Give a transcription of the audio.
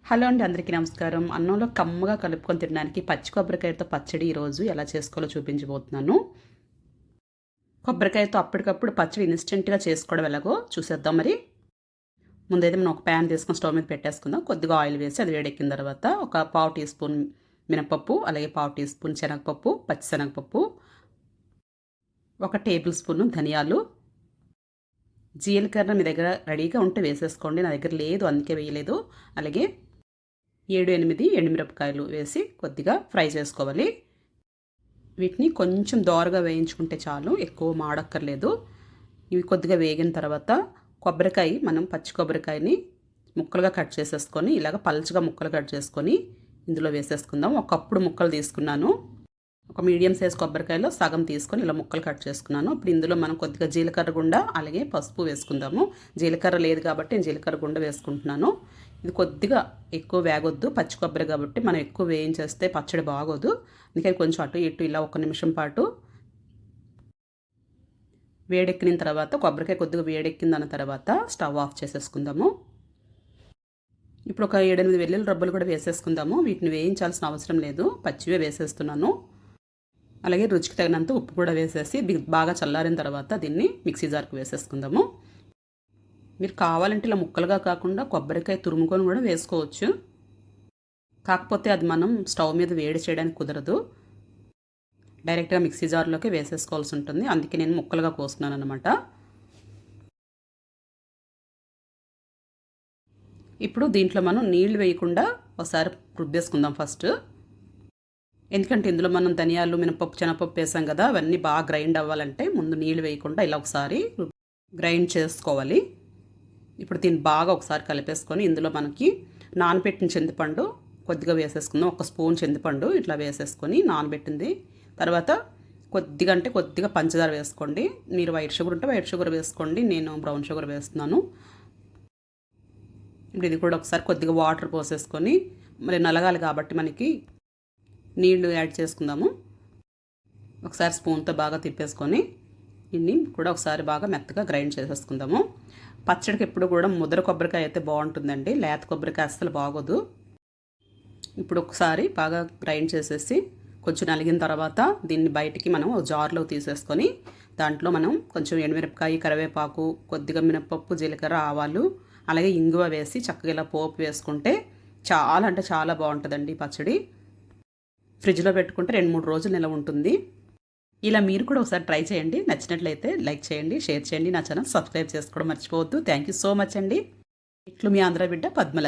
Hello అండి, అందరికీ నమస్కారం. అన్నంలో కమ్మగా కలుపుకొని తినడానికి పచ్చి కొబ్బరికాయతో పచ్చడి ఈరోజు ఎలా చేసుకోవాలో చూపించబోతున్నాను. కొబ్బరికాయతో అప్పటికప్పుడు పచ్చడి ఇన్స్టెంట్‌గా చేసుకోవడం ఎలాగో చూసేద్దాం మరి. ముందైతే మనం ఒక ప్యాన్ తీసుకొని స్టవ్ మీద పెట్టేసుకుందాం. కొద్దిగా ఆయిల్ వేసి అది వేడెక్కిన తర్వాత ఒక పావు టీ స్పూన్ మినపప్పు, అలాగే పావు టీ స్పూన్ శనగపప్పు, పచ్చిశనగపప్పు, ఒక టేబుల్ స్పూన్ ధనియాలు, జీలకర్ర మీ దగ్గర రెడీగా ఉంటే వేసేసుకోండి. నా దగ్గర లేదు అందుకే వేయలేదు. అలాగే 7, 8 ఎండుమిరపకాయలు వేసి కొద్దిగా ఫ్రై చేసుకోవాలి. వీటిని కొంచెం దోరగా వేయించుకుంటే చాలు, ఎక్కువ మాడక్కర్లేదు. ఇవి కొద్దిగా వేగిన తర్వాత కొబ్బరికాయ, మనం పచ్చి కొబ్బరికాయని ముక్కలుగా కట్ చేసేసుకొని ఇలాగ పల్చగా ముక్కలు కట్ చేసుకొని ఇందులో వేసేసుకుందాం. ఒకప్పుడు ముక్కలు తీసుకున్నాను. ఒక మీడియం సైజ్ కొబ్బరికాయలో సగం తీసుకొని ఇలా ముక్కలు కట్ చేసుకున్నాను. ఇప్పుడు ఇందులో మనం కొద్దిగా జీలకర్ర గుండ, అలాగే పసుపు వేసుకుందాము. జీలకర్ర లేదు కాబట్టి నేను జీలకర్ర గుండ వేసుకుంటున్నాను. ఇది కొద్దిగా ఎక్కువ వేగొద్దు, పచ్చి కొబ్బరి కాబట్టి మనం ఎక్కువ వేయించేస్తే పచ్చడి బాగోదు. అందుకని కొంచెం అటు ఇటు ఇలా 1 నిమిషం పాటు వేడెక్కిన తర్వాత, కొబ్బరికాయ కొద్దిగా వేడెక్కిందన్న తర్వాత స్టవ్ ఆఫ్ చేసేసుకుందాము. ఇప్పుడు ఒక 7, 8 వెల్లుల్లి రబ్బలు కూడా వేసేసుకుందాము. వీటిని వేయించాల్సిన అవసరం లేదు, పచ్చివే వేసేస్తున్నాను. అలాగే రుచికి తగినంత ఉప్పు కూడా వేసేసి బాగా చల్లారిన తర్వాత దీన్ని మిక్సీ జార్కి వేసేసుకుందాము. మీరు కావాలంటే ఇలా ముక్కలుగా కాకుండా కొబ్బరికాయ తురుముకొని కూడా వేసుకోవచ్చు. కాకపోతే అది మనం స్టవ్ మీద వేడి చేయడానికి కుదరదు, డైరెక్ట్గా మిక్సీ జార్లోకి వేసేసుకోవాల్సి ఉంటుంది. అందుకే నేను ముక్కలుగా కోసుకున్నాను అనమాట. ఇప్పుడు దీంట్లో మనం నీళ్లు వేయకుండా ఒకసారి రుబ్బేసుకుందాం ఫస్ట్. ఎందుకంటే ఇందులో మనం ధనియాలు, మినపప్పు, శనగపప్పు వేసాం కదా, అవన్నీ బాగా గ్రైండ్ అవ్వాలంటే ముందు నీళ్ళు వేయకుండా ఇలా ఒకసారి గ్రైండ్ చేసుకోవాలి. ఇప్పుడు దీన్ని బాగా ఒకసారి కలిపేసుకొని ఇందులో మనకి నానబెట్టిన చింతపండు కొద్దిగా వేసేసుకుందాం. 1 స్పూన్ చింతపండు ఇట్లా వేసేసుకొని నానబెట్టింది. తర్వాత కొద్దిగా అంటే కొద్దిగా పంచదార వేసుకోండి. మీరు వైట్ షుగర్ ఉంటే వైట్ షుగర్ వేసుకోండి, నేను బ్రౌన్ షుగర్ వేస్తున్నాను. ఇప్పుడు ఇది కూడా ఒకసారి కొద్దిగా వాటర్ పోసేసుకొని, మరి నలగాలి కాబట్టి మనకి నీళ్లు యాడ్ చేసుకుందాము. ఒకసారి స్పూన్తో బాగా తిప్పేసుకొని దీన్ని కూడా ఒకసారి బాగా మెత్తగా గ్రైండ్ చేసేసుకుందాము. పచ్చడికి ఎప్పుడు కూడా ముద్ర కొబ్బరికాయ అయితే బాగుంటుందండి, లేత కొబ్బరికాయ అస్సలు బాగోదు. ఇప్పుడు ఒకసారి బాగా గ్రైండ్ చేసేసి కొంచెం నలిగిన తర్వాత దీన్ని బయటికి మనం జార్లో తీసేసుకొని దాంట్లో మనం కొంచెం ఎండుమిరపకాయ, కరివేపాకు, కొద్దిగా మినపప్పు, జీలకర్ర, ఆవాలు, అలాగే ఇంగువ వేసి చక్కగా ఇలా పోపు వేసుకుంటే చాలా అంటే చాలా బాగుంటుందండి పచ్చడి. ఫ్రిడ్జ్లో పెట్టుకుంటే 2-3 రోజులు నిల్వ ఉంటుంది. ఇలా మీరు కూడా ఒకసారి ట్రై చేయండి. నచ్చినట్లయితే లైక్ చేయండి, షేర్ చేయండి, నా ఛానల్ సబ్స్క్రైబ్ చేసుకోవడం మర్చిపోవద్దు. థ్యాంక్ యూ సో మచ్ అండి. ఇట్లు మీ ఆంధ్ర బిడ్డ పద్మలత.